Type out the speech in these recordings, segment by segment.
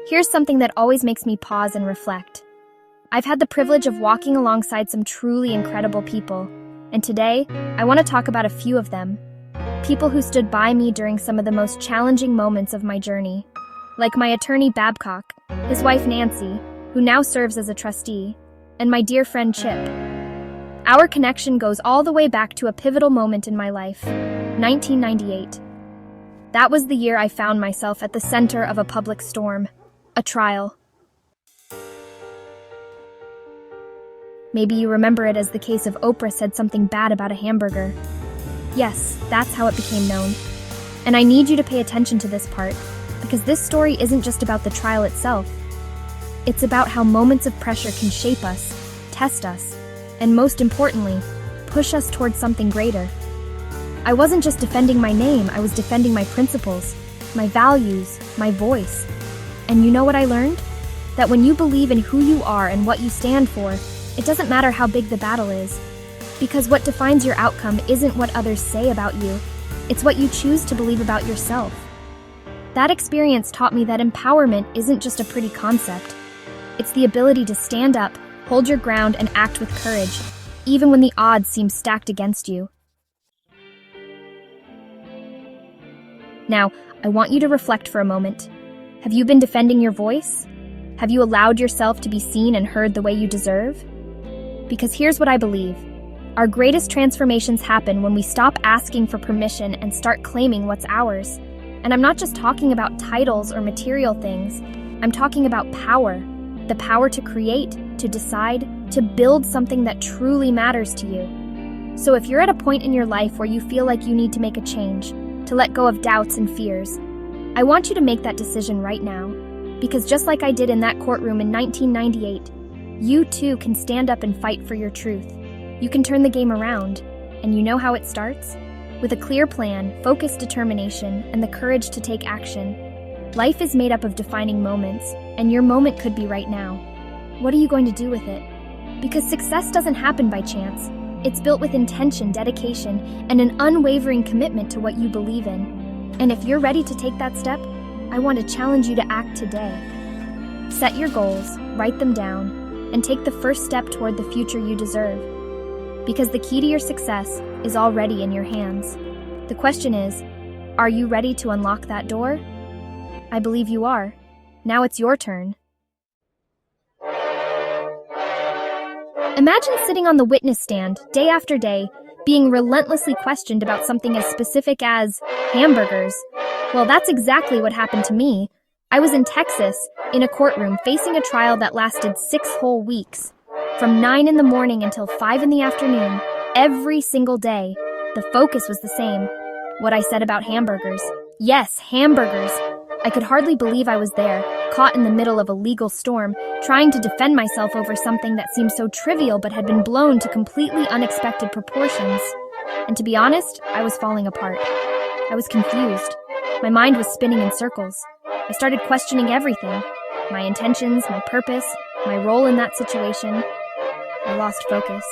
Here's something that always makes me pause and reflect. I've had the privilege of walking alongside some truly incredible people, and today, I want to talk about a few of them. People who stood by me during some of the most challenging moments of my journey, like my attorney Babcock, his wife Nancy, who now serves as a trustee, and my dear friend Chip. Our connection goes all the way back to a pivotal moment in my life, 1998. That was the year I found myself at the center of a public storm, a trial. Maybe you remember it as the case of Oprah said something bad about a hamburger. Yes, that's how it became known. And I need you to pay attention to this part, because this story isn't just about the trial itself. It's about how moments of pressure can shape us, test us, and most importantly, push us towards something greater. I wasn't just defending my name, I was defending my principles, my values, my voice. And you know what I learned? That when you believe in who you are and what you stand for, it doesn't matter how big the battle is. Because what defines your outcome isn't what others say about you, it's what you choose to believe about yourself. That experience taught me that empowerment isn't just a pretty concept. It's the ability to stand up, hold your ground, and act with courage, even when the odds seem stacked against you. Now, I want you to reflect for a moment. Have you been defending your voice? Have you allowed yourself to be seen and heard the way you deserve? Because here's what I believe. Our greatest transformations happen when we stop asking for permission and start claiming what's ours. And I'm not just talking about titles or material things. I'm talking about power. The power to create, to decide, to build something that truly matters to you. So if you're at a point in your life where you feel like you need to make a change, to let go of doubts and fears, I want you to make that decision right now. Because just like I did in that courtroom in 1998, you too can stand up and fight for your truth. You can turn the game around. And you know how it starts? With a clear plan, focused determination, and the courage to take action. Life is made up of defining moments, and your moment could be right now. What are you going to do with it? Because success doesn't happen by chance. It's built with intention, dedication, and an unwavering commitment to what you believe in. And if you're ready to take that step, I want to challenge you to act today. Set your goals, write them down, and take the first step toward the future you deserve. Because the key to your success is already in your hands. The question is, are you ready to unlock that door? I believe you are. Now it's your turn. Imagine sitting on the witness stand, day after day, being relentlessly questioned about something as specific as hamburgers. Well, that's exactly what happened to me. I was in Texas, in a courtroom, facing a trial that lasted 6 whole weeks. From 9 in the morning until 5 in the afternoon, every single day, the focus was the same. What I said about hamburgers. Yes, hamburgers. I could hardly believe I was there, caught in the middle of a legal storm, trying to defend myself over something that seemed so trivial but had been blown to completely unexpected proportions. And to be honest, I was falling apart. I was confused. My mind was spinning in circles. I started questioning everything. My intentions, my purpose, my role in that situation. I lost focus.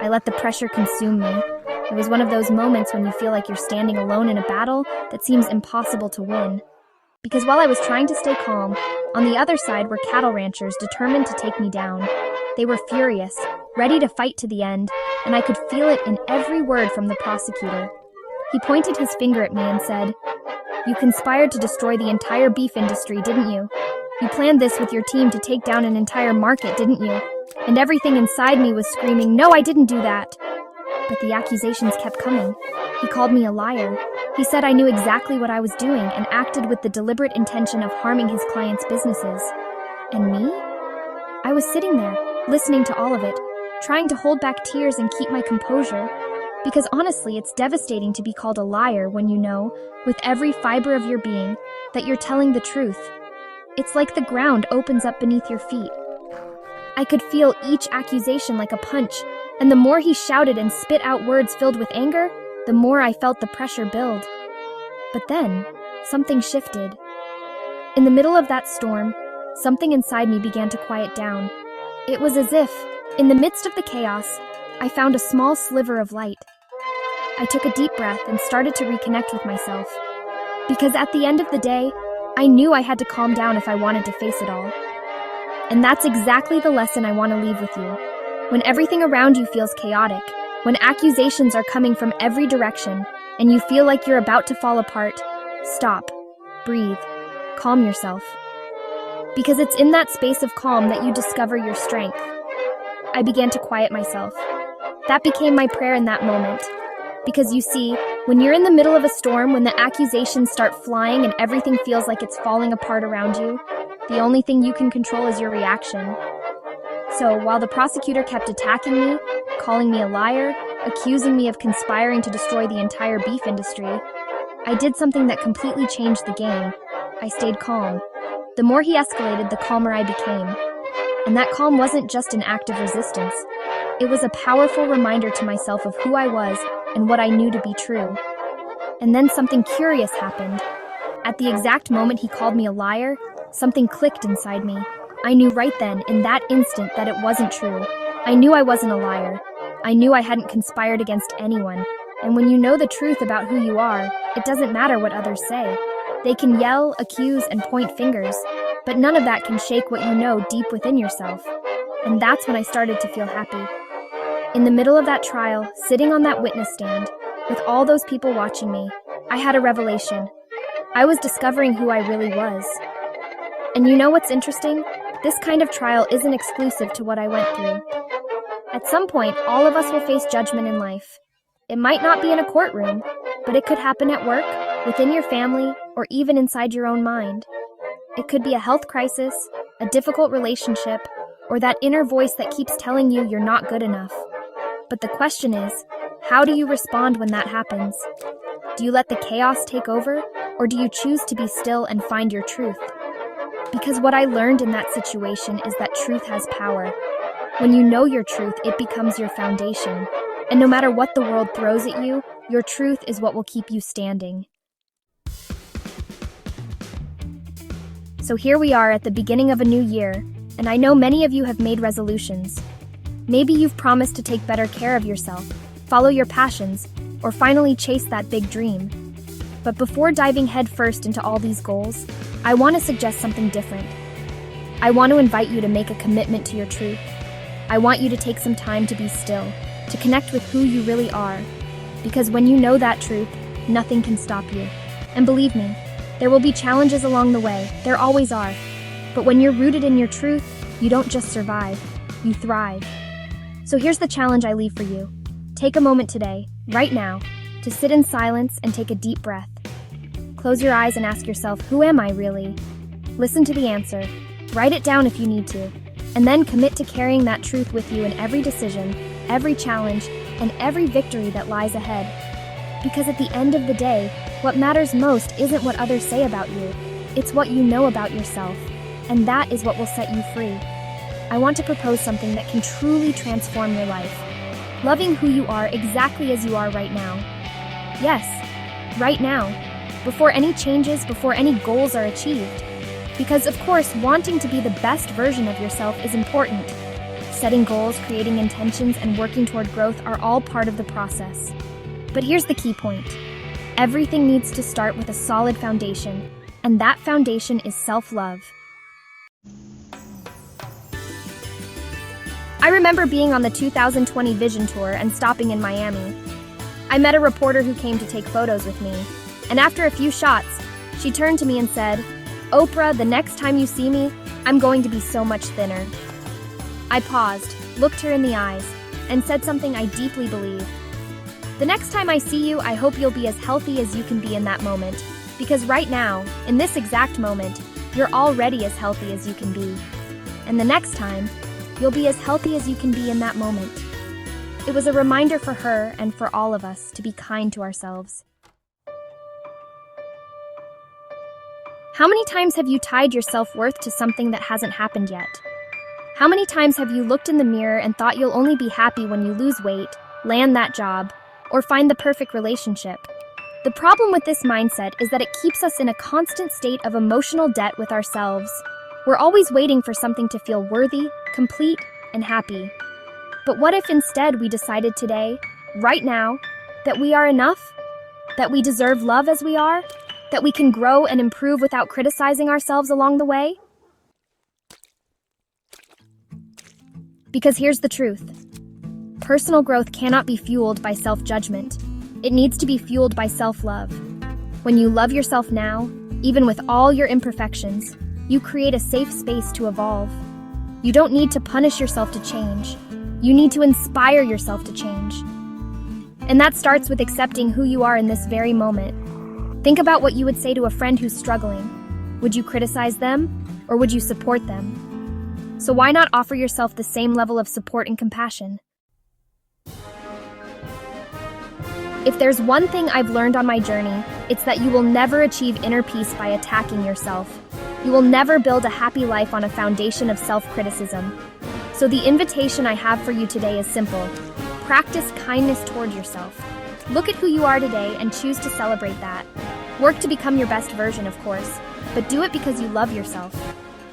I let the pressure consume me. It was one of those moments when you feel like you're standing alone in a battle that seems impossible to win. Because while I was trying to stay calm, on the other side were cattle ranchers determined to take me down. They were furious, ready to fight to the end, and I could feel it in every word from the prosecutor. He pointed his finger at me and said, "You conspired to destroy the entire beef industry, didn't you? You planned this with your team to take down an entire market, didn't you?" And everything inside me was screaming, "No, I didn't do that." But the accusations kept coming. He called me a liar. He said I knew exactly what I was doing and acted with the deliberate intention of harming his clients' businesses. And me? I was sitting there, listening to all of it, trying to hold back tears and keep my composure. Because honestly, it's devastating to be called a liar when you know, with every fiber of your being, that you're telling the truth. It's like the ground opens up beneath your feet. I could feel each accusation like a punch, and the more he shouted and spit out words filled with anger, the more I felt the pressure build. But then, something shifted. In the middle of that storm, something inside me began to quiet down. It was as if, in the midst of the chaos, I found a small sliver of light. I took a deep breath and started to reconnect with myself. Because at the end of the day, I knew I had to calm down if I wanted to face it all. And that's exactly the lesson I want to leave with you. When everything around you feels chaotic, when accusations are coming from every direction, and you feel like you're about to fall apart, stop, breathe, calm yourself. Because it's in that space of calm that you discover your strength. I began to quiet myself. That became my prayer in that moment. Because you see, when you're in the middle of a storm, when the accusations start flying and everything feels like it's falling apart around you, the only thing you can control is your reaction. So, while the prosecutor kept attacking me, calling me a liar, accusing me of conspiring to destroy the entire beef industry, I did something that completely changed the game. I stayed calm. The more he escalated, the calmer I became. And that calm wasn't just an act of resistance. It was a powerful reminder to myself of who I was and what I knew to be true. And then something curious happened. At the exact moment he called me a liar, something clicked inside me. I knew right then, in that instant, that it wasn't true. I knew I wasn't a liar. I knew I hadn't conspired against anyone. And when you know the truth about who you are, it doesn't matter what others say. They can yell, accuse, and point fingers, but none of that can shake what you know deep within yourself. And that's when I started to feel happy. In the middle of that trial, sitting on that witness stand, with all those people watching me, I had a revelation. I was discovering who I really was. And you know what's interesting? This kind of trial isn't exclusive to what I went through. At some point, all of us will face judgment in life. It might not be in a courtroom, but it could happen at work, within your family, or even inside your own mind. It could be a health crisis, a difficult relationship, or that inner voice that keeps telling you you're not good enough. But the question is, how do you respond when that happens? Do you let the chaos take over, or do you choose to be still and find your truth? Because what I learned in that situation is that truth has power. When you know your truth, it becomes your foundation. And no matter what the world throws at you, your truth is what will keep you standing. So here we are at the beginning of a new year, and I know many of you have made resolutions. Maybe you've promised to take better care of yourself, follow your passions, or finally chase that big dream. But before diving headfirst into all these goals, I want to suggest something different. I want to invite you to make a commitment to your truth. I want you to take some time to be still, to connect with who you really are. Because when you know that truth, nothing can stop you. And believe me, there will be challenges along the way. There always are. But when you're rooted in your truth, you don't just survive, you thrive. So here's the challenge I leave for you. Take a moment today, right now, to sit in silence and take a deep breath. Close your eyes and ask yourself, who am I really? Listen to the answer. Write it down if you need to. And then commit to carrying that truth with you in every decision, every challenge, and every victory that lies ahead. Because at the end of the day, what matters most isn't what others say about you. It's what you know about yourself. And that is what will set you free. I want to propose something that can truly transform your life. Loving who you are exactly as you are right now. Yes, right now. Before any changes, before any goals are achieved. Because of course, wanting to be the best version of yourself is important. Setting goals, creating intentions, and working toward growth are all part of the process. But here's the key point. Everything needs to start with a solid foundation, and that foundation is self-love. I remember being on the 2020 Vision Tour and stopping in Miami. I met a reporter who came to take photos with me, and after a few shots, she turned to me and said, "Oprah, the next time you see me, I'm going to be so much thinner." I paused, looked her in the eyes, and said something I deeply believe. The next time I see you, I hope you'll be as healthy as you can be in that moment, because right now, in this exact moment, you're already as healthy as you can be. And the next time, you'll be as healthy as you can be in that moment. It was a reminder for her and for all of us to be kind to ourselves. How many times have you tied your self-worth to something that hasn't happened yet? How many times have you looked in the mirror and thought you'll only be happy when you lose weight, land that job, or find the perfect relationship? The problem with this mindset is that it keeps us in a constant state of emotional debt with ourselves. We're always waiting for something to feel worthy, complete, and happy. But what if instead we decided today, right now, that we are enough? That we deserve love as we are? That we can grow and improve without criticizing ourselves along the way? Because here's the truth. Personal growth cannot be fueled by self-judgment. It needs to be fueled by self-love. When you love yourself now, even with all your imperfections, you create a safe space to evolve. You don't need to punish yourself to change. You need to inspire yourself to change. And that starts with accepting who you are in this very moment. Think about what you would say to a friend who's struggling. Would you criticize them, or would you support them? So why not offer yourself the same level of support and compassion? If there's one thing I've learned on my journey, it's that you will never achieve inner peace by attacking yourself. You will never build a happy life on a foundation of self-criticism. So the invitation I have for you today is simple. Practice kindness toward yourself. Look at who you are today and choose to celebrate that. Work to become your best version, of course, but do it because you love yourself,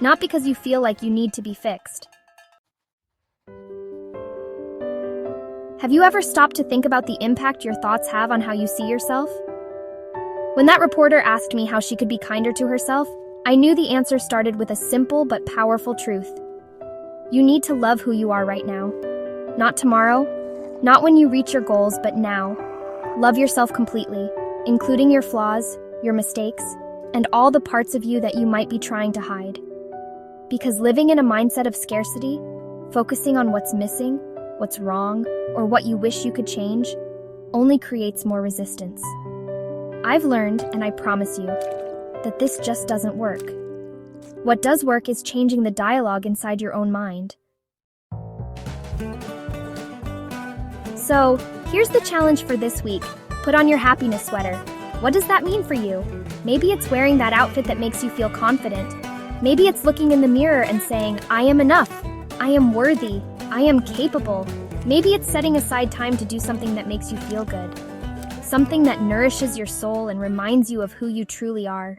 not because you feel like you need to be fixed. Have you ever stopped to think about the impact your thoughts have on how you see yourself? When that reporter asked me how she could be kinder to herself, I knew the answer started with a simple but powerful truth. You need to love who you are right now. Not tomorrow, not when you reach your goals, but now. Love yourself completely, including your flaws, your mistakes, and all the parts of you that you might be trying to hide. Because living in a mindset of scarcity, focusing on what's missing, what's wrong, or what you wish you could change, only creates more resistance. I've learned, and I promise you, that this just doesn't work. What does work is changing the dialogue inside your own mind. So, here's the challenge for this week. Put on your happiness sweater. What does that mean for you? Maybe it's wearing that outfit that makes you feel confident. Maybe it's looking in the mirror and saying, I am enough. I am worthy. I am capable. Maybe it's setting aside time to do something that makes you feel good. Something that nourishes your soul and reminds you of who you truly are.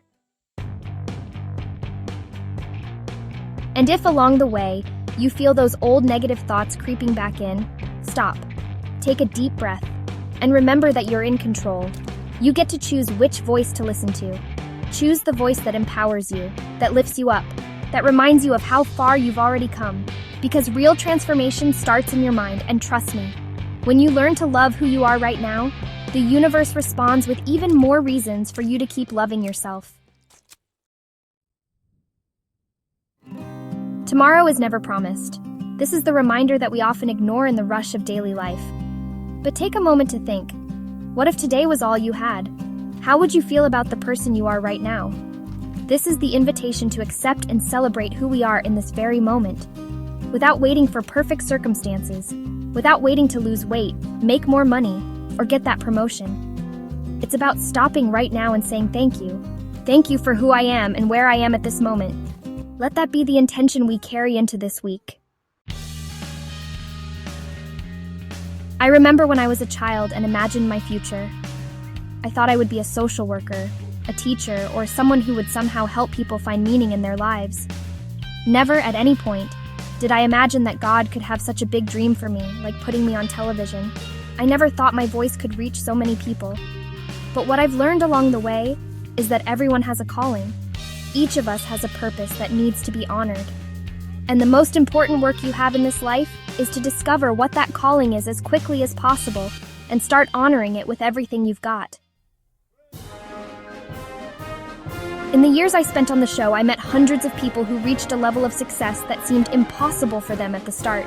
And if along the way, you feel those old negative thoughts creeping back in, stop. Take a deep breath. And remember that you're in control. You get to choose which voice to listen to. Choose the voice that empowers you, that lifts you up, that reminds you of how far you've already come. Because real transformation starts in your mind, and trust me, when you learn to love who you are right now, the universe responds with even more reasons for you to keep loving yourself. Tomorrow is never promised. This is the reminder that we often ignore in the rush of daily life. But take a moment to think. What if today was all you had? How would you feel about the person you are right now? This is the invitation to accept and celebrate who we are in this very moment. Without waiting for perfect circumstances, without waiting to lose weight, make more money, or get that promotion. It's about stopping right now and saying thank you. Thank you for who I am and where I am at this moment. Let that be the intention we carry into this week. I remember when I was a child and imagined my future. I thought I would be a social worker, a teacher, or someone who would somehow help people find meaning in their lives. Never at any point did I imagine that God could have such a big dream for me, like putting me on television. I never thought my voice could reach so many people. But what I've learned along the way is that everyone has a calling. Each of us has a purpose that needs to be honored. And the most important work you have in this life is to discover what that calling is as quickly as possible and start honoring it with everything you've got. In the years I spent on the show, I met hundreds of people who reached a level of success that seemed impossible for them at the start.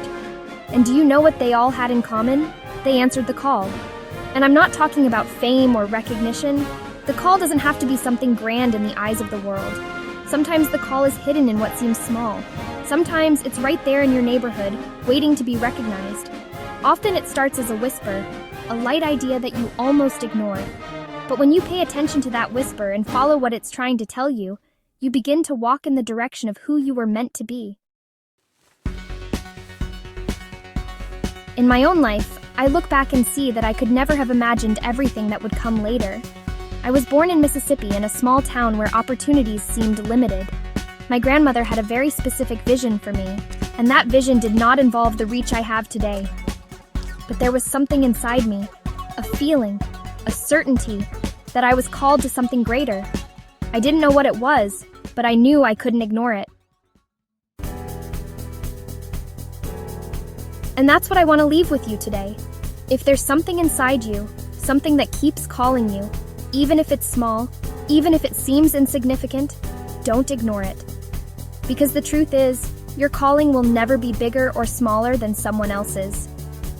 And do you know what they all had in common? They answered the call. And I'm not talking about fame or recognition. The call doesn't have to be something grand in the eyes of the world. Sometimes the call is hidden in what seems small. Sometimes it's right there in your neighborhood, waiting to be recognized. Often it starts as a whisper, a light idea that you almost ignore. But when you pay attention to that whisper and follow what it's trying to tell you, you begin to walk in the direction of who you were meant to be. In my own life, I look back and see that I could never have imagined everything that would come later. I was born in Mississippi in a small town where opportunities seemed limited. My grandmother had a very specific vision for me, and that vision did not involve the reach I have today. But there was something inside me, a feeling, a certainty, that I was called to something greater. I didn't know what it was, but I knew I couldn't ignore it. And that's what I want to leave with you today. If there's something inside you, something that keeps calling you, even if it's small, even if it seems insignificant, don't ignore it. Because the truth is, your calling will never be bigger or smaller than someone else's.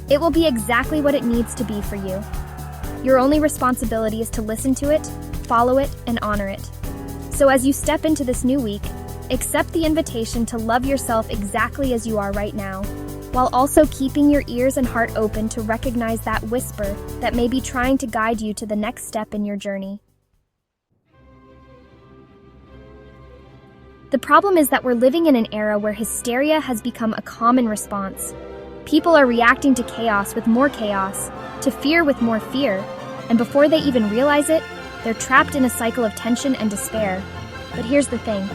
It will be exactly what it needs to be for you. Your only responsibility is to listen to it, follow it, and honor it. So as you step into this new week, accept the invitation to love yourself exactly as you are right now, while also keeping your ears and heart open to recognize that whisper that may be trying to guide you to the next step in your journey. The problem is that we're living in an era where hysteria has become a common response. People are reacting to chaos with more chaos, to fear with more fear, and before they even realize it, they're trapped in a cycle of tension and despair. But here's the thing.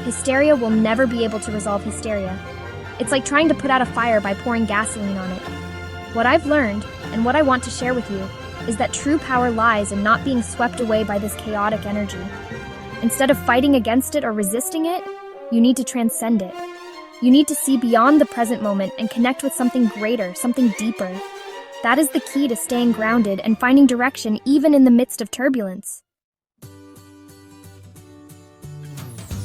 Hysteria will never be able to resolve hysteria. It's like trying to put out a fire by pouring gasoline on it. What I've learned, and what I want to share with you, is that true power lies in not being swept away by this chaotic energy. Instead of fighting against it or resisting it, you need to transcend it. You need to see beyond the present moment and connect with something greater, something deeper. That is the key to staying grounded and finding direction even in the midst of turbulence.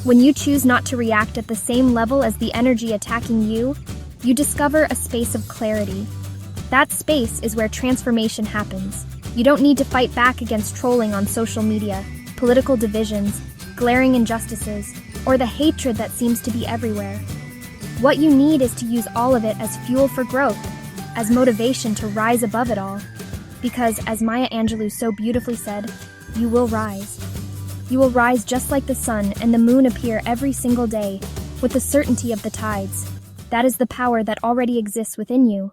When you choose not to react at the same level as the energy attacking you, you discover a space of clarity. That space is where transformation happens. You don't need to fight back against trolling on social media, political divisions, glaring injustices, or the hatred that seems to be everywhere. What you need is to use all of it as fuel for growth, as motivation to rise above it all. Because, as Maya Angelou so beautifully said, you will rise. You will rise just like the sun and the moon appear every single day, with the certainty of the tides. That is the power that already exists within you.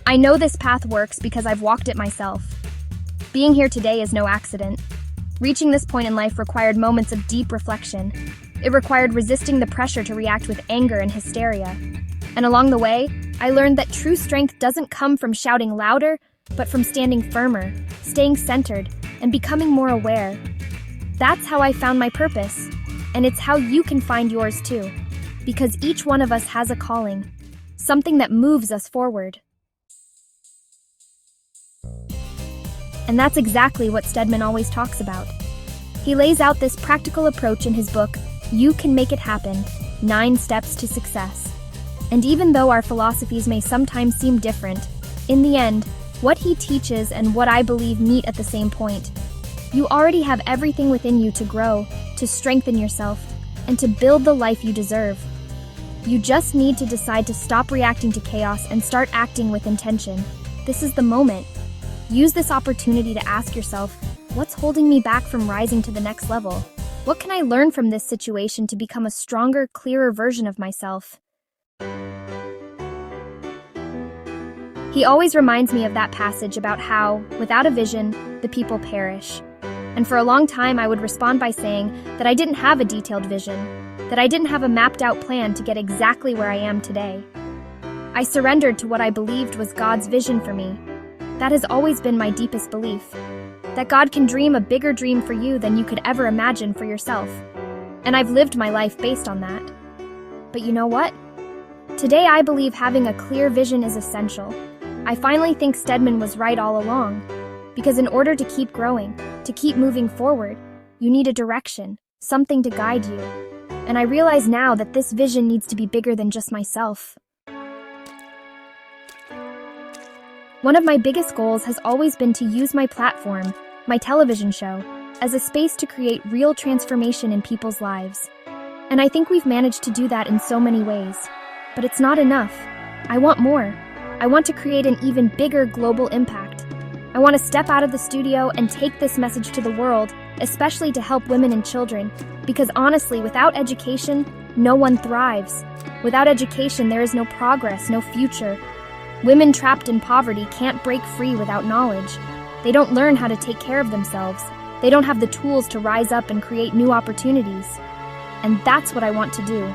I know this path works because I've walked it myself. Being here today is no accident. Reaching this point in life required moments of deep reflection. It required resisting the pressure to react with anger and hysteria. And along the way, I learned that true strength doesn't come from shouting louder, but from standing firmer, staying centered, and becoming more aware. That's how I found my purpose, and it's how you can find yours too. Because each one of us has a calling, something that moves us forward. And that's exactly what Stedman always talks about. He lays out this practical approach in his book, You Can Make It Happen, 9 Steps to Success. And even though our philosophies may sometimes seem different, in the end, what he teaches and what I believe meet at the same point. You already have everything within you to grow, to strengthen yourself, and to build the life you deserve. You just need to decide to stop reacting to chaos and start acting with intention. This is the moment. Use this opportunity to ask yourself, what's holding me back from rising to the next level? What can I learn from this situation to become a stronger, clearer version of myself? He always reminds me of that passage about how, without a vision, the people perish. And for a long time, I would respond by saying that I didn't have a detailed vision, that I didn't have a mapped-out plan to get exactly where I am today. I surrendered to what I believed was God's vision for me. That has always been my deepest belief, that God can dream a bigger dream for you than you could ever imagine for yourself. And I've lived my life based on that. But you know what? Today I believe having a clear vision is essential. I finally think Stedman was right all along, because in order to keep growing, to keep moving forward, you need a direction, something to guide you. And I realize now that this vision needs to be bigger than just myself. One of my biggest goals has always been to use my platform, my television show, as a space to create real transformation in people's lives. And I think we've managed to do that in so many ways. But it's not enough. I want more. I want to create an even bigger global impact. I want to step out of the studio and take this message to the world, especially to help women and children, because honestly, without education, no one thrives. Without education, there is no progress, no future. Women trapped in poverty can't break free without knowledge. They don't learn how to take care of themselves. They don't have the tools to rise up and create new opportunities. And that's what I want to do.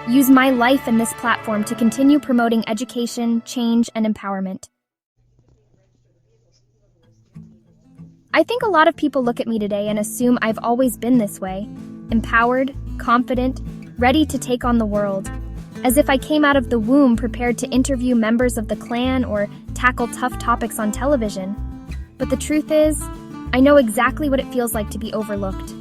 Use my life and this platform to continue promoting education, change, and empowerment. I think a lot of people look at me today and assume I've always been this way, empowered, confident, ready to take on the world, as if I came out of the womb prepared to interview members of the Klan or tackle tough topics on television. But the truth is, I know exactly what it feels like to be overlooked.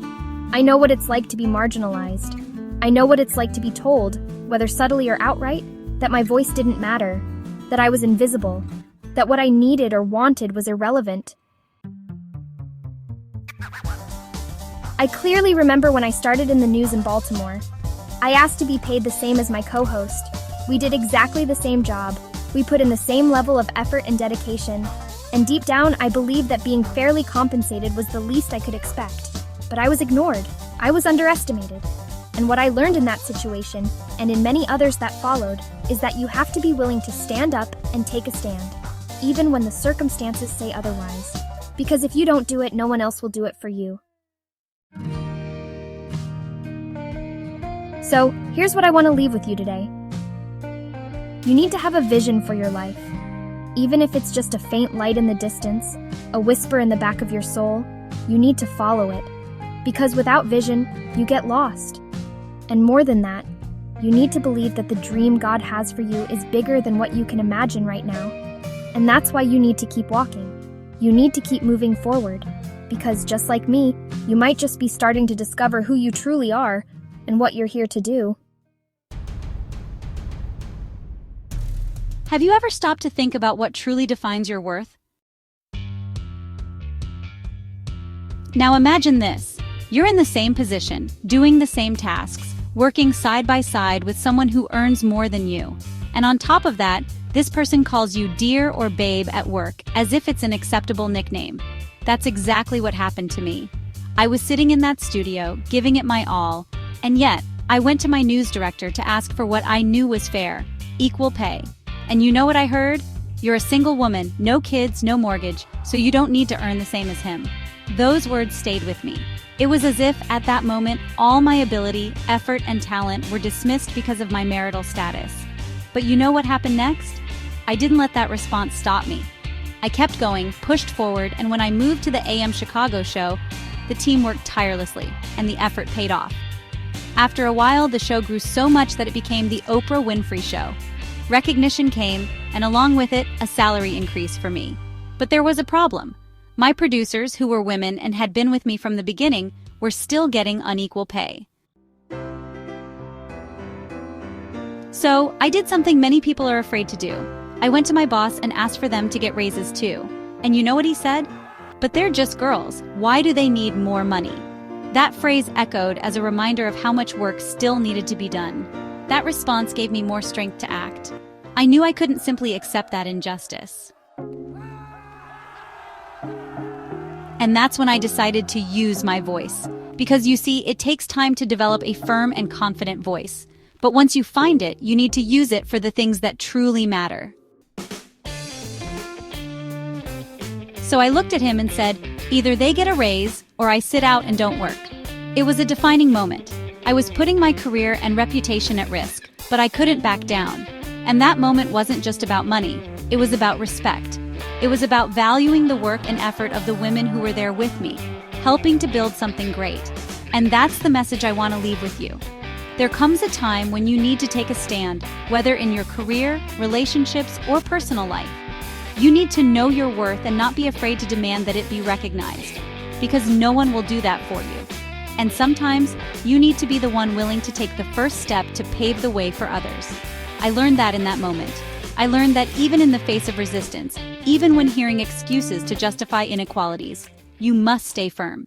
I know what it's like to be marginalized. I know what it's like to be told, whether subtly or outright, that my voice didn't matter, that I was invisible, that what I needed or wanted was irrelevant. I clearly remember when I started in the news in Baltimore. I asked to be paid the same as my co-host. We did exactly the same job. We put in the same level of effort and dedication. And deep down, I believed that being fairly compensated was the least I could expect. But I was ignored. I was underestimated. And what I learned in that situation, and in many others that followed, is that you have to be willing to stand up and take a stand, even when the circumstances say otherwise. Because if you don't do it, no one else will do it for you. So, here's what I want to leave with you today. You need to have a vision for your life. Even if it's just a faint light in the distance, a whisper in the back of your soul, you need to follow it. Because without vision, you get lost. And more than that, you need to believe that the dream God has for you is bigger than what you can imagine right now. And that's why you need to keep walking. You need to keep moving forward. Because just like me, you might just be starting to discover who you truly are and what you're here to do. Have you ever stopped to think about what truly defines your worth? Now imagine this. You're in the same position, doing the same tasks, working side by side with someone who earns more than you. And on top of that, this person calls you dear or babe at work, as if it's an acceptable nickname. That's exactly what happened to me. I was sitting in that studio, giving it my all, and yet, I went to my news director to ask for what I knew was fair, equal pay. And you know what I heard? You're a single woman, no kids, no mortgage, so you don't need to earn the same as him. Those words stayed with me. It was as if, at that moment, all my ability, effort, and talent were dismissed because of my marital status. But you know what happened next? I didn't let that response stop me. I kept going, pushed forward, and when I moved to the AM Chicago show, the team worked tirelessly, and the effort paid off. After a while, the show grew so much that it became the Oprah Winfrey show. Recognition came, and along with it, a salary increase for me. But there was a problem. My producers, who were women and had been with me from the beginning, were still getting unequal pay. So, I did something many people are afraid to do. I went to my boss and asked for them to get raises too. And you know what he said? But they're just girls. Why do they need more money? That phrase echoed as a reminder of how much work still needed to be done. That response gave me more strength to act. I knew I couldn't simply accept that injustice. And that's when I decided to use my voice. Because you see, it takes time to develop a firm and confident voice. But once you find it, you need to use it for the things that truly matter. So I looked at him and said, either they get a raise, or I sit out and don't work. It was a defining moment. I was putting my career and reputation at risk, but I couldn't back down. And that moment wasn't just about money. It was about respect. It was about valuing the work and effort of the women who were there with me, helping to build something great. And that's the message I want to leave with you. There comes a time when you need to take a stand, whether in your career, relationships, or personal life. You need to know your worth and not be afraid to demand that it be recognized, because no one will do that for you. And sometimes, you need to be the one willing to take the first step to pave the way for others. I learned that in that moment. I learned that even in the face of resistance, even when hearing excuses to justify inequalities, you must stay firm.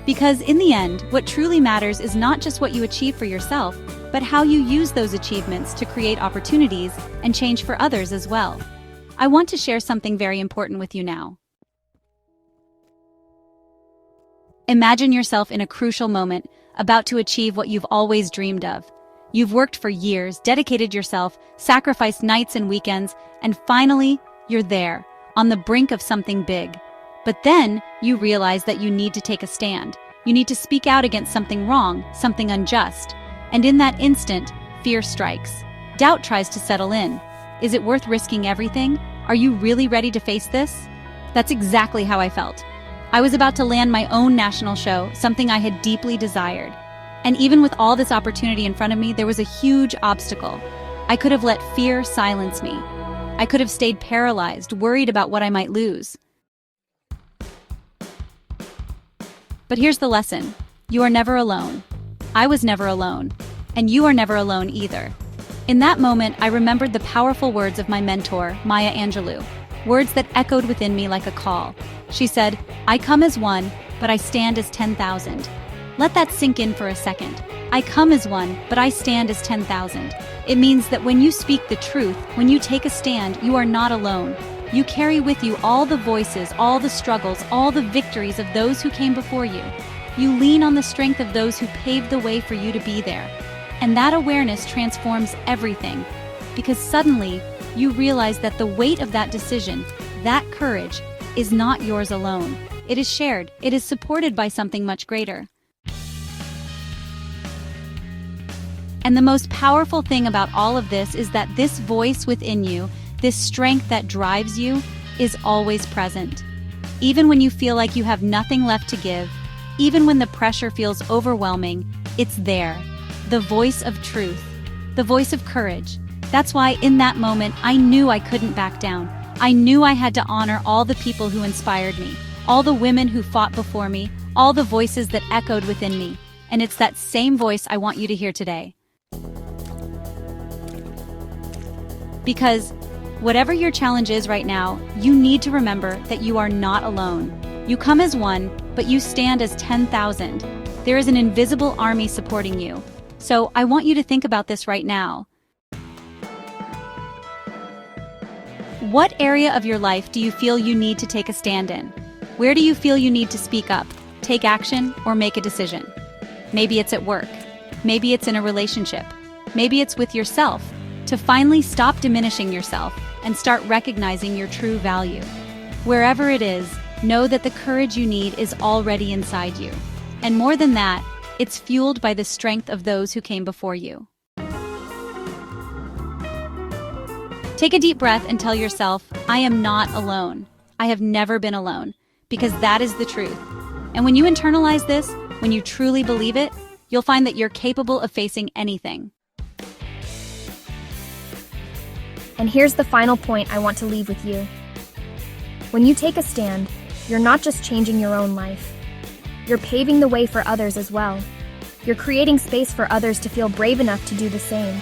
Because in the end, what truly matters is not just what you achieve for yourself, but how you use those achievements to create opportunities and change for others as well. I want to share something very important with you now. Imagine yourself in a crucial moment, about to achieve what you've always dreamed of. You've worked for years, dedicated yourself, sacrificed nights and weekends, and finally, you're there, on the brink of something big. But then, you realize that you need to take a stand. You need to speak out against something wrong, something unjust. And in that instant, fear strikes. Doubt tries to settle in. Is it worth risking everything? Are you really ready to face this? That's exactly how I felt. I was about to land my own national show, something I had deeply desired. And even with all this opportunity in front of me, there was a huge obstacle. I could have let fear silence me. I could have stayed paralyzed, worried about what I might lose. But here's the lesson. You are never alone. I was never alone. And you are never alone either. In that moment, I remembered the powerful words of my mentor, Maya Angelou. Words that echoed within me like a call. She said, "I come as one, but I stand as 10,000. Let that sink in for a second. I come as one, but I stand as 10,000. It means that when you speak the truth, when you take a stand, you are not alone. You carry with you all the voices, all the struggles, all the victories of those who came before you. You lean on the strength of those who paved the way for you to be there. And that awareness transforms everything, because suddenly you realize that the weight of that decision, that courage, is not yours alone. It is shared. It is supported by something much greater. And the most powerful thing about all of this is that this voice within you, this strength that drives you, is always present. Even when you feel like you have nothing left to give, even when the pressure feels overwhelming, it's there. The voice of truth, the voice of courage. That's why in that moment, I knew I couldn't back down. I knew I had to honor all the people who inspired me, all the women who fought before me, all the voices that echoed within me. And it's that same voice I want you to hear today. Because whatever your challenge is right now, you need to remember that you are not alone. You come as one, but you stand as 10,000. There is an invisible army supporting you. So I want you to think about this right now. What area of your life do you feel you need to take a stand in? Where do you feel you need to speak up, take action, or make a decision? Maybe it's at work. Maybe it's in a relationship. Maybe it's with yourself. To finally stop diminishing yourself and start recognizing your true value. Wherever it is, know that the courage you need is already inside you. And more than that, it's fueled by the strength of those who came before you. Take a deep breath and tell yourself, I am not alone. I have never been alone, because that is the truth. And when you internalize this, when you truly believe it, you'll find that you're capable of facing anything. And here's the final point I want to leave with you. When you take a stand, you're not just changing your own life. You're paving the way for others as well. You're creating space for others to feel brave enough to do the same.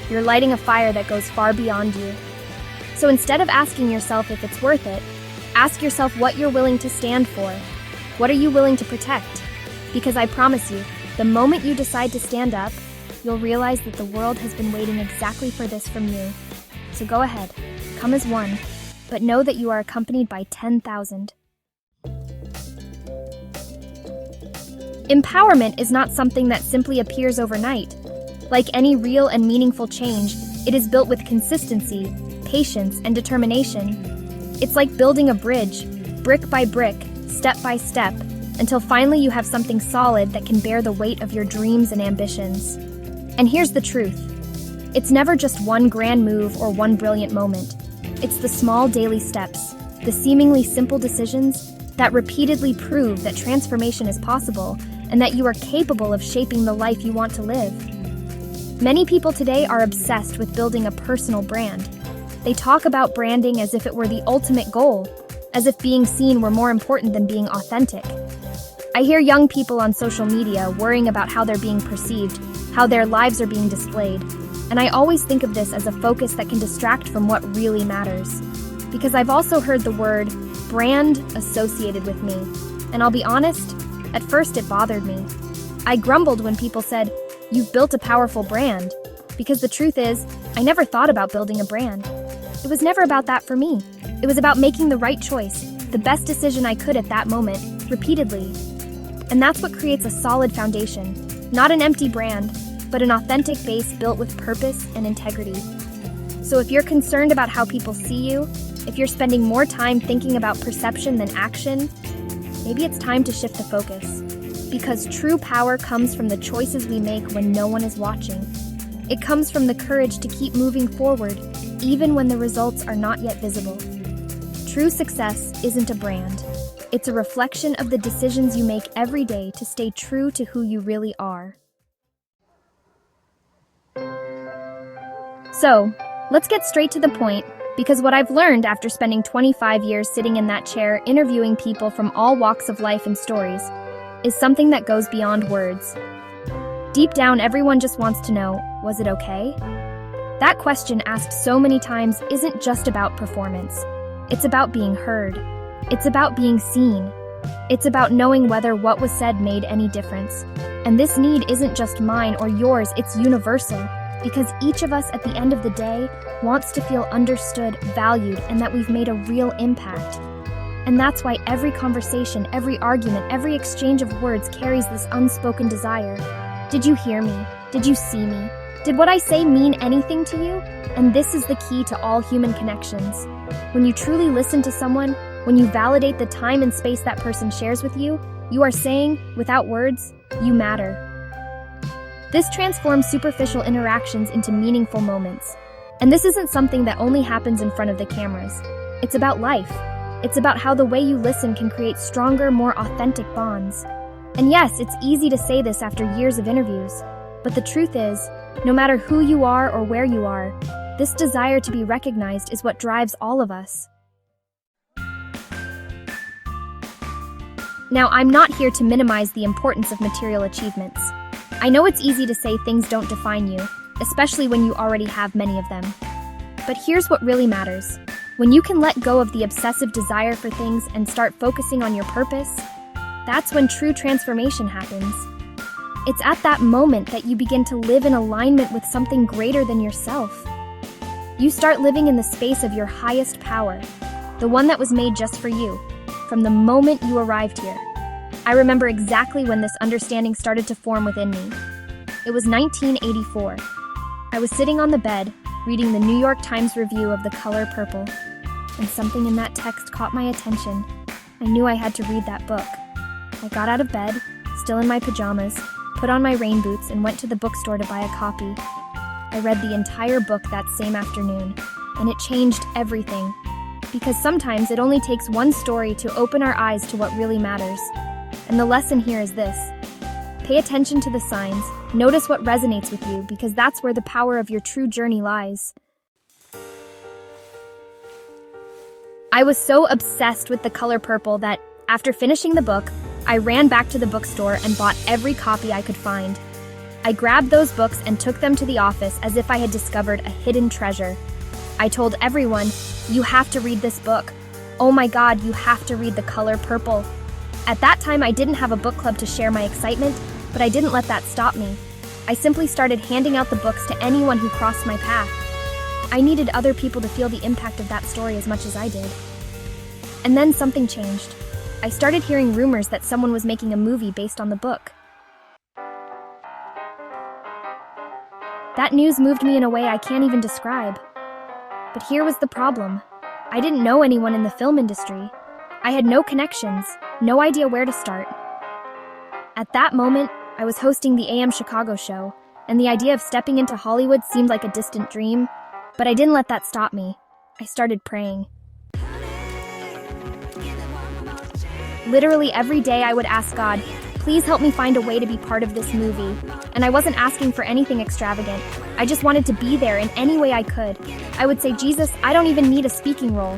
You're lighting a fire that goes far beyond you. So instead of asking yourself if it's worth it, ask yourself what you're willing to stand for. What are you willing to protect? Because I promise you, the moment you decide to stand up, you'll realize that the world has been waiting exactly for this from you. So go ahead, come as one, but know that you are accompanied by 10,000. Empowerment is not something that simply appears overnight. Like any real and meaningful change, it is built with consistency, patience, and determination. It's like building a bridge, brick by brick, step by step, until finally you have something solid that can bear the weight of your dreams and ambitions. And here's the truth. It's never just one grand move or one brilliant moment. It's the small daily steps, the seemingly simple decisions that repeatedly prove that transformation is possible and that you are capable of shaping the life you want to live. Many people today are obsessed with building a personal brand. They talk about branding as if it were the ultimate goal, as if being seen were more important than being authentic. I hear young people on social media worrying about how they're being perceived, how their lives are being displayed, and I always think of this as a focus that can distract from what really matters. Because I've also heard the word brand associated with me, and I'll be honest, at first it bothered me. I grumbled when people said, "You've built a powerful brand," because the truth is, I never thought about building a brand. It was never about that for me. It was about making the right choice, the best decision I could at that moment, repeatedly. And that's what creates a solid foundation, not an empty brand, but an authentic base built with purpose and integrity. So if you're concerned about how people see you, if you're spending more time thinking about perception than action, maybe it's time to shift the focus. Because true power comes from the choices we make when no one is watching. It comes from the courage to keep moving forward, even when the results are not yet visible. True success isn't a brand. It's a reflection of the decisions you make every day to stay true to who you really are. So, let's get straight to the point, because what I've learned after spending 25 years sitting in that chair interviewing people from all walks of life and stories is something that goes beyond words. Deep down, everyone just wants to know, was it okay? That question asked so many times isn't just about performance. It's about being heard. It's about being seen. It's about knowing whether what was said made any difference. And this need isn't just mine or yours, it's universal, because each of us at the end of the day wants to feel understood, valued, and that we've made a real impact. And that's why every conversation, every argument, every exchange of words carries this unspoken desire. Did you hear me? Did you see me? Did what I say mean anything to you? And this is the key to all human connections. When you truly listen to someone, when you validate the time and space that person shares with you, you are saying, without words, you matter. This transforms superficial interactions into meaningful moments. And this isn't something that only happens in front of the cameras. It's about life. It's about how the way you listen can create stronger, more authentic bonds. And yes, it's easy to say this after years of interviews, but the truth is, no matter who you are or where you are, this desire to be recognized is what drives all of us. Now, I'm not here to minimize the importance of material achievements. I know it's easy to say things don't define you, especially when you already have many of them. But here's what really matters. When you can let go of the obsessive desire for things and start focusing on your purpose, that's when true transformation happens. It's at that moment that you begin to live in alignment with something greater than yourself. You start living in the space of your highest power, the one that was made just for you, from the moment you arrived here. I remember exactly when this understanding started to form within me. It was 1984. I was sitting on the bed, reading the New York Times review of The Color Purple, and something in that text caught my attention. I knew I had to read that book. I got out of bed, still in my pajamas, put on my rain boots, and went to the bookstore to buy a copy. I read the entire book that same afternoon, and it changed everything. Because sometimes it only takes one story to open our eyes to what really matters. And the lesson here is this: pay attention to the signs, notice what resonates with you, because that's where the power of your true journey lies. I was so obsessed with The Color Purple that, after finishing the book, I ran back to the bookstore and bought every copy I could find. I grabbed those books and took them to the office as if I had discovered a hidden treasure. I told everyone, "You have to read this book. Oh my God, you have to read The Color Purple." At that time, I didn't have a book club to share my excitement, but I didn't let that stop me. I simply started handing out the books to anyone who crossed my path. I needed other people to feel the impact of that story as much as I did. And then something changed. I started hearing rumors that someone was making a movie based on the book. That news moved me in a way I can't even describe. But here was the problem. I didn't know anyone in the film industry. I had no connections, no idea where to start. At that moment, I was hosting the AM Chicago show, and the idea of stepping into Hollywood seemed like a distant dream. But I didn't let that stop me. I started praying. Literally every day I would ask God, please help me find a way to be part of this movie. And I wasn't asking for anything extravagant. I just wanted to be there in any way I could. I would say, Jesus, I don't even need a speaking role.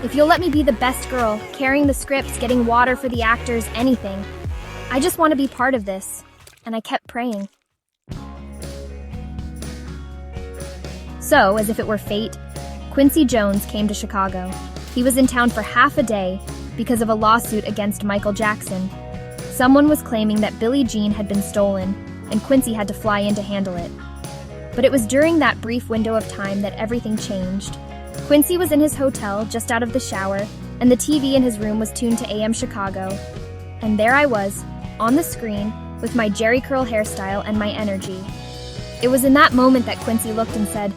If you'll let me be the best girl, carrying the scripts, getting water for the actors, anything. I just want to be part of this. And I kept praying. So, as if it were fate, Quincy Jones came to Chicago. He was in town for half a day because of a lawsuit against Michael Jackson. Someone was claiming that Billie Jean had been stolen, and Quincy had to fly in to handle it. But it was during that brief window of time that everything changed. Quincy was in his hotel, just out of the shower, and the TV in his room was tuned to AM Chicago. And there I was, on the screen, with my Jerry curl hairstyle and my energy. It was in that moment that Quincy looked and said,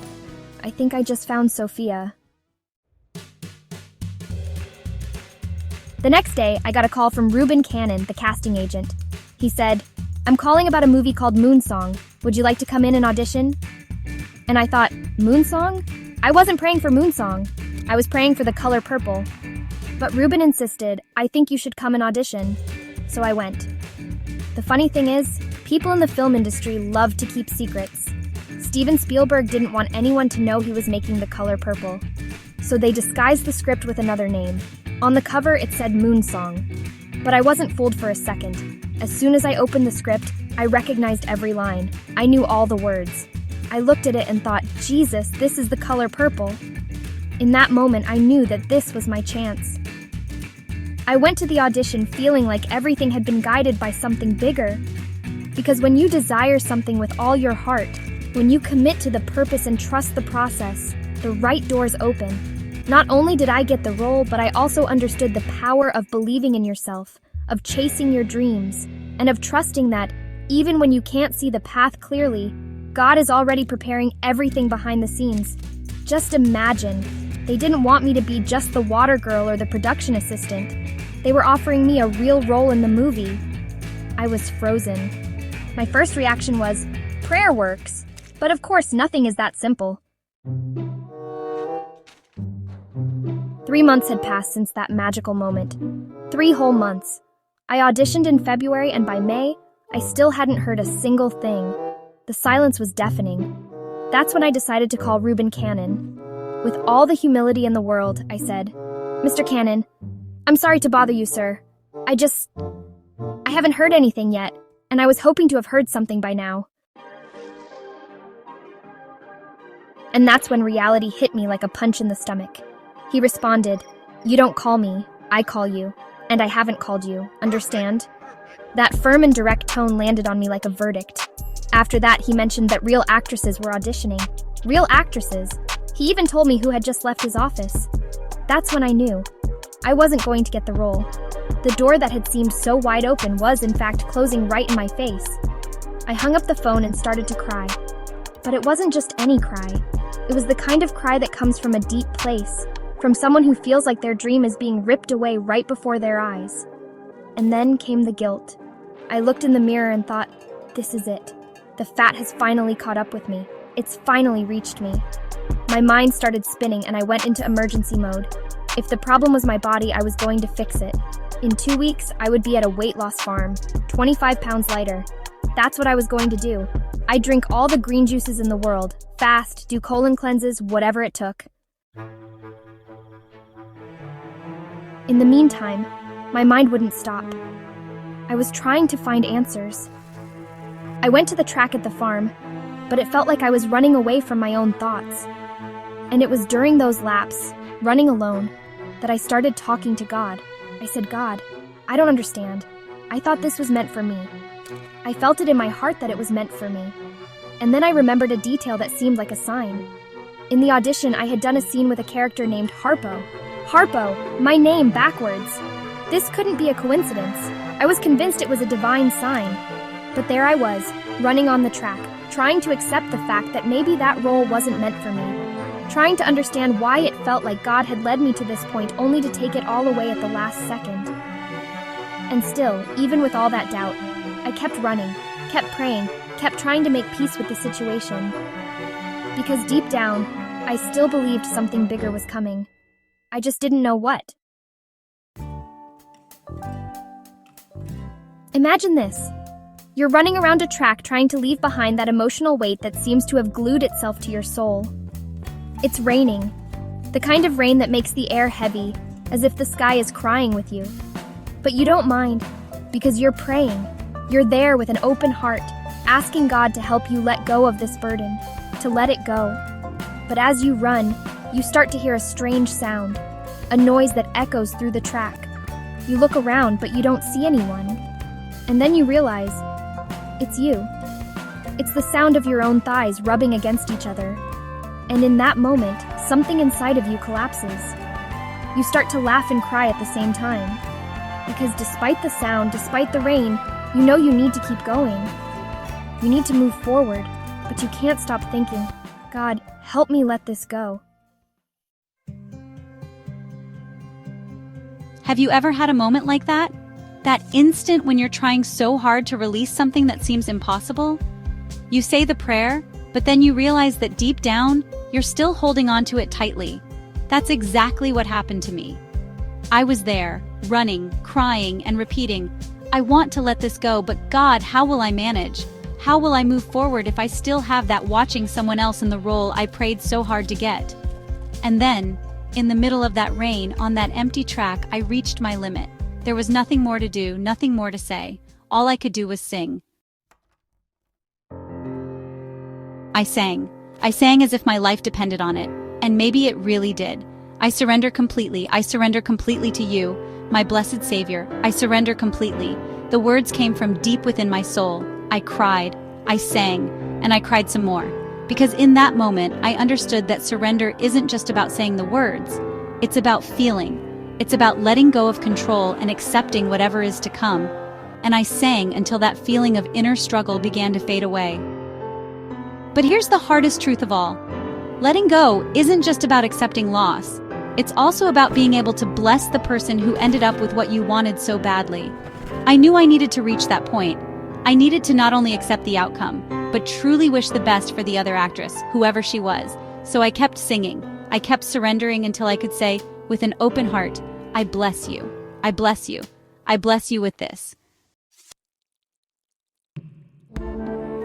"I think I just found Sophia." The next day, I got a call from Reuben Cannon, the casting agent. He said, "I'm calling about a movie called Moonsong. Would you like to come in and audition?" And I thought, Moonsong? I wasn't praying for Moonsong. I was praying for the color purple. But Ruben insisted, I think you should come and audition. So I went. The funny thing is, people in the film industry love to keep secrets. Steven Spielberg didn't want anyone to know he was making the color purple. So they disguised the script with another name. On the cover, it said Moonsong. But I wasn't fooled for a second. As soon as I opened the script, I recognized every line. I knew all the words. I looked at it and thought, Jesus, this is the color purple. In that moment, I knew that this was my chance. I went to the audition feeling like everything had been guided by something bigger. Because when you desire something with all your heart, when you commit to the purpose and trust the process, the right doors open. Not only did I get the role, but I also understood the power of believing in yourself, of chasing your dreams, and of trusting that, even when you can't see the path clearly, God is already preparing everything behind the scenes. Just imagine, they didn't want me to be just the water girl or the production assistant. They were offering me a real role in the movie. I was frozen. My first reaction was, prayer works. But of course, nothing is that simple. 3 months had passed since that magical moment. 3 whole months. I auditioned in February, and by May, I still hadn't heard a single thing. The silence was deafening. That's when I decided to call Ruben Cannon. With all the humility in the world, I said, Mr. Cannon, I'm sorry to bother you, sir. I haven't heard anything yet, and I was hoping to have heard something by now. And that's when reality hit me like a punch in the stomach. He responded, You don't call me, I call you, and I haven't called you, understand? That firm and direct tone landed on me like a verdict. After that, he mentioned that real actresses were auditioning. Real actresses. He even told me who had just left his office. That's when I knew. I wasn't going to get the role. The door that had seemed so wide open was, in fact, closing right in my face. I hung up the phone and started to cry. But it wasn't just any cry. It was the kind of cry that comes from a deep place, from someone who feels like their dream is being ripped away right before their eyes. And then came the guilt. I looked in the mirror and thought, this is it. The fat has finally caught up with me. It's finally reached me. My mind started spinning and I went into emergency mode. If the problem was my body, I was going to fix it. In 2 weeks, I would be at a weight loss farm, 25 pounds lighter. That's what I was going to do. I'd drink all the green juices in the world, fast, do colon cleanses, whatever it took. In the meantime, my mind wouldn't stop. I was trying to find answers. I went to the track at the farm, but it felt like I was running away from my own thoughts. And it was during those laps, running alone, that I started talking to God. I said, God, I don't understand. I thought this was meant for me. I felt it in my heart that it was meant for me. And then I remembered a detail that seemed like a sign. In the audition, I had done a scene with a character named Harpo. Harpo, my name backwards. This couldn't be a coincidence. I was convinced it was a divine sign. But there I was, running on the track, trying to accept the fact that maybe that role wasn't meant for me. Trying to understand why it felt like God had led me to this point only to take it all away at the last second. And still, even with all that doubt, I kept running, kept praying, kept trying to make peace with the situation. Because deep down, I still believed something bigger was coming. I just didn't know what. Imagine this. You're running around a track trying to leave behind that emotional weight that seems to have glued itself to your soul. It's raining. The kind of rain that makes the air heavy, as if the sky is crying with you. But you don't mind, because you're praying. You're there with an open heart, asking God to help you let go of this burden, to let it go. But as you run, you start to hear a strange sound, a noise that echoes through the track. You look around, but you don't see anyone. And then you realize, it's you. It's the sound of your own thighs rubbing against each other. And in that moment, something inside of you collapses. You start to laugh and cry at the same time. Because despite the sound, despite the rain, you know you need to keep going. You need to move forward, but you can't stop thinking, God, help me let this go. Have you ever had a moment like that? That instant when you're trying so hard to release something that seems impossible? You say the prayer, but then you realize that deep down, you're still holding on to it tightly. That's exactly what happened to me. I was there, running, crying, and repeating, I want to let this go, but God, how will I manage? How will I move forward if I still have that watching someone else in the role I prayed so hard to get? And then, in the middle of that rain, on that empty track, I reached my limit. There was nothing more to do, nothing more to say. All I could do was sing. I sang. I sang as if my life depended on it, and maybe it really did. I surrender completely. I surrender completely to you, my blessed Savior. I surrender completely. The words came from deep within my soul. I cried, I sang, and I cried some more. Because in that moment, I understood that surrender isn't just about saying the words. It's about feeling. It's about letting go of control and accepting whatever is to come. And I sang until that feeling of inner struggle began to fade away. But here's the hardest truth of all. Letting go isn't just about accepting loss. It's also about being able to bless the person who ended up with what you wanted so badly. I knew I needed to reach that point. I needed to not only accept the outcome, but truly wish the best for the other actress, whoever she was. So I kept singing. I kept surrendering until I could say, with an open heart, I bless you. I bless you. I bless you with this.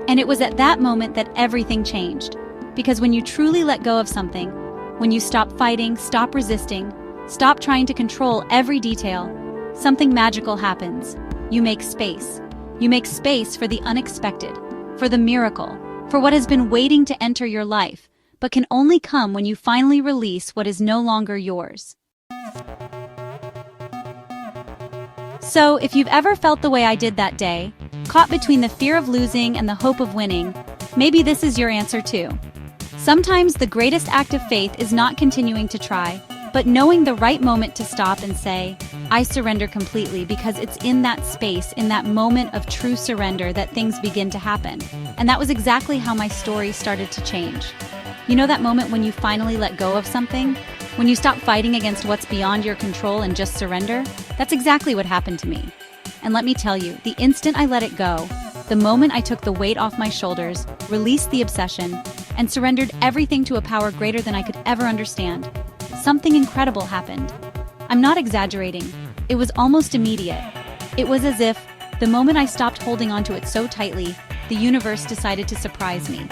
And it was at that moment that everything changed. Because when you truly let go of something, when you stop fighting, stop resisting, stop trying to control every detail, something magical happens. You make space. You make space for the unexpected, for the miracle, for what has been waiting to enter your life, but can only come when you finally release what is no longer yours. So, if you've ever felt the way I did that day, caught between the fear of losing and the hope of winning, maybe this is your answer too. Sometimes the greatest act of faith is not continuing to try, but knowing the right moment to stop and say, I surrender completely, because it's in that space, in that moment of true surrender that things begin to happen. And that was exactly how my story started to change. You know that moment when you finally let go of something? When you stop fighting against what's beyond your control and just surrender? That's exactly what happened to me. And let me tell you, the instant I let it go, the moment I took the weight off my shoulders, released the obsession, and surrendered everything to a power greater than I could ever understand, something incredible happened. I'm not exaggerating. It was almost immediate. It was as if, the moment I stopped holding onto it so tightly, the universe decided to surprise me.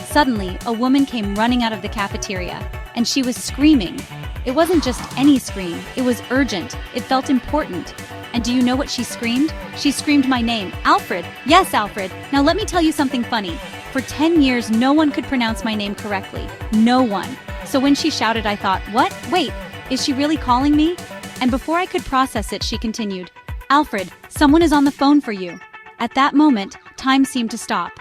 Suddenly, a woman came running out of the cafeteria, and she was screaming. It wasn't just any scream, it was urgent, it felt important. And do you know what she screamed? She screamed my name, Alfred. Yes, Alfred. Now let me tell you something funny. For 10 years, no one could pronounce my name correctly. No one. So when she shouted, I thought, what? Wait, is she really calling me? And before I could process it, she continued, Alfred, someone is on the phone for you. At that moment, time seemed to stop.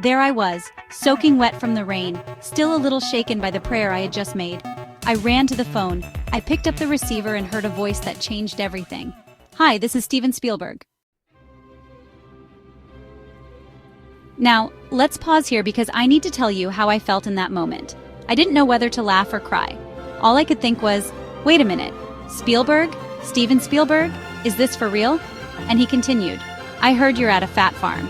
There I was, soaking wet from the rain, still a little shaken by the prayer I had just made. I ran to the phone. I picked up the receiver and heard a voice that changed everything. Hi, this is Steven Spielberg. Now, let's pause here because I need to tell you how I felt in that moment. I didn't know whether to laugh or cry. All I could think was, wait a minute, Spielberg? Steven Spielberg? Is this for real? And he continued, I heard you're at a fat farm.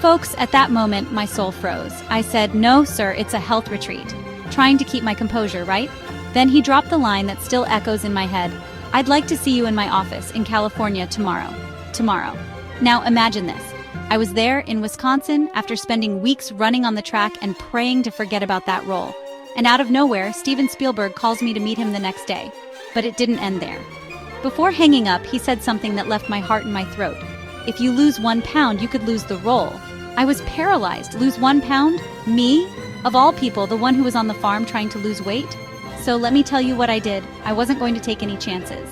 Folks, at that moment, my soul froze. I said, no, sir, it's a health retreat. Trying to keep my composure, right? Then he dropped the line that still echoes in my head. I'd like to see you in my office in California tomorrow. Tomorrow. Now imagine this. I was there in Wisconsin after spending weeks running on the track and praying to forget about that role. And out of nowhere, Steven Spielberg calls me to meet him the next day. But it didn't end there. Before hanging up, he said something that left my heart in my throat. If you lose 1 pound, you could lose the role. I was paralyzed. Lose 1 pound? Me? Of all people, the one who was on the farm trying to lose weight? So let me tell you what I did. I wasn't going to take any chances.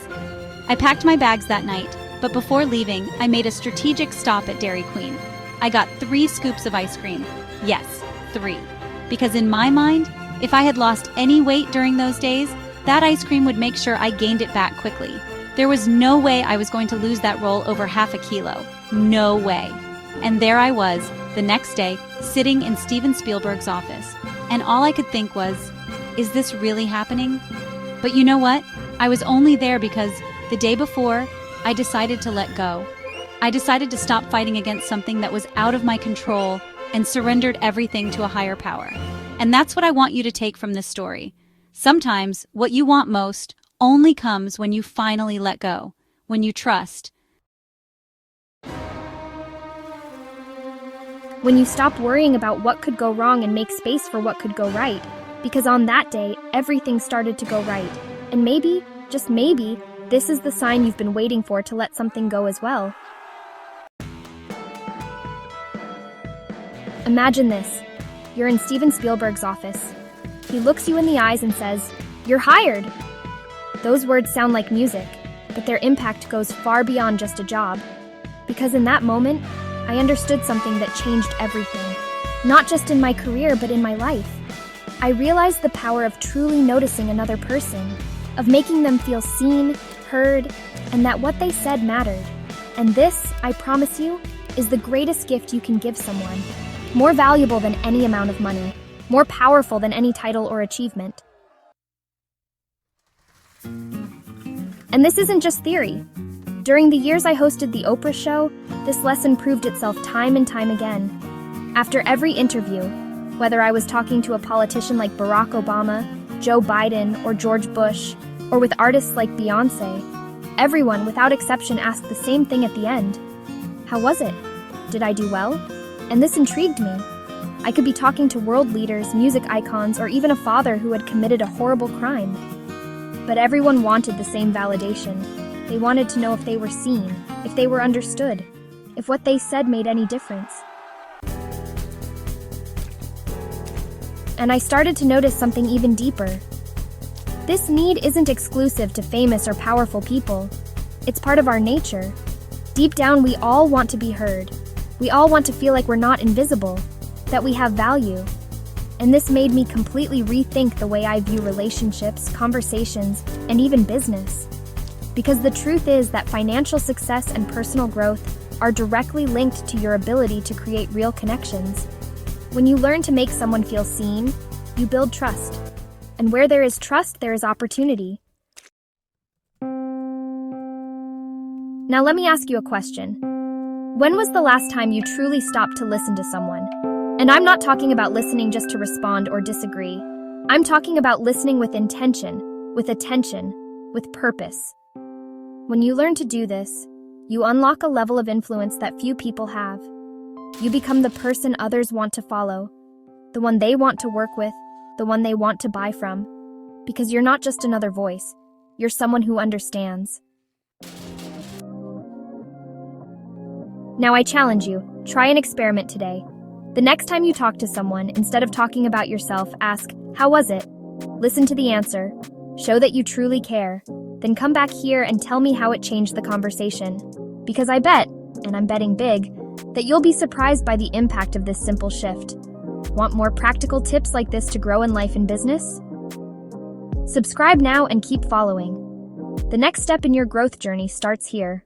I packed my bags that night, but before leaving, I made a strategic stop at Dairy Queen. I got 3 scoops of ice cream. Yes, 3. Because in my mind, if I had lost any weight during those days, that ice cream would make sure I gained it back quickly. There was no way I was going to lose that roll over half a kilo. No way. And there I was, the next day, sitting in Steven Spielberg's office. And all I could think was, is this really happening? But you know what? I was only there because the day before, I decided to let go. I decided to stop fighting against something that was out of my control and surrendered everything to a higher power. And that's what I want you to take from this story. Sometimes what you want most only comes when you finally let go, when you trust. When you stop worrying about what could go wrong and make space for what could go right. Because on that day, everything started to go right. And maybe, just maybe, this is the sign you've been waiting for to let something go as well. Imagine this. You're in Steven Spielberg's office. He looks you in the eyes and says, "You're hired!" Those words sound like music, but their impact goes far beyond just a job. Because in that moment, I understood something that changed everything. Not just in my career, but in my life. I realized the power of truly noticing another person, of making them feel seen, heard, and that what they said mattered. And this, I promise you, is the greatest gift you can give someone. More valuable than any amount of money. More powerful than any title or achievement. And this isn't just theory. During the years I hosted the Oprah show, this lesson proved itself time and time again. After every interview, whether I was talking to a politician like Barack Obama, Joe Biden, or George Bush, or with artists like Beyoncé, everyone, without exception, asked the same thing at the end. How was it? Did I do well? And this intrigued me. I could be talking to world leaders, music icons, or even a father who had committed a horrible crime. But everyone wanted the same validation. They wanted to know if they were seen, if they were understood, if what they said made any difference. And I started to notice something even deeper. This need isn't exclusive to famous or powerful people. It's part of our nature. Deep down, we all want to be heard. We all want to feel like we're not invisible, that we have value. And this made me completely rethink the way I view relationships, conversations, and even business. Because the truth is that financial success and personal growth are directly linked to your ability to create real connections. When you learn to make someone feel seen, you build trust. And where there is trust, there is opportunity. Now let me ask you a question. When was the last time you truly stopped to listen to someone? And I'm not talking about listening just to respond or disagree. I'm talking about listening with intention, with attention, with purpose. When you learn to do this, you unlock a level of influence that few people have. You become the person others want to follow, the one they want to work with, the one they want to buy from. Because you're not just another voice, you're someone who understands. Now I challenge you, try an experiment today. The next time you talk to someone, instead of talking about yourself, ask, "How was it?" Listen to the answer. Show that you truly care. Then come back here and tell me how it changed the conversation. Because I bet, and I'm betting big, that you'll be surprised by the impact of this simple shift. Want more practical tips like this to grow in life and business? Subscribe now and keep following. The next step in your growth journey starts here.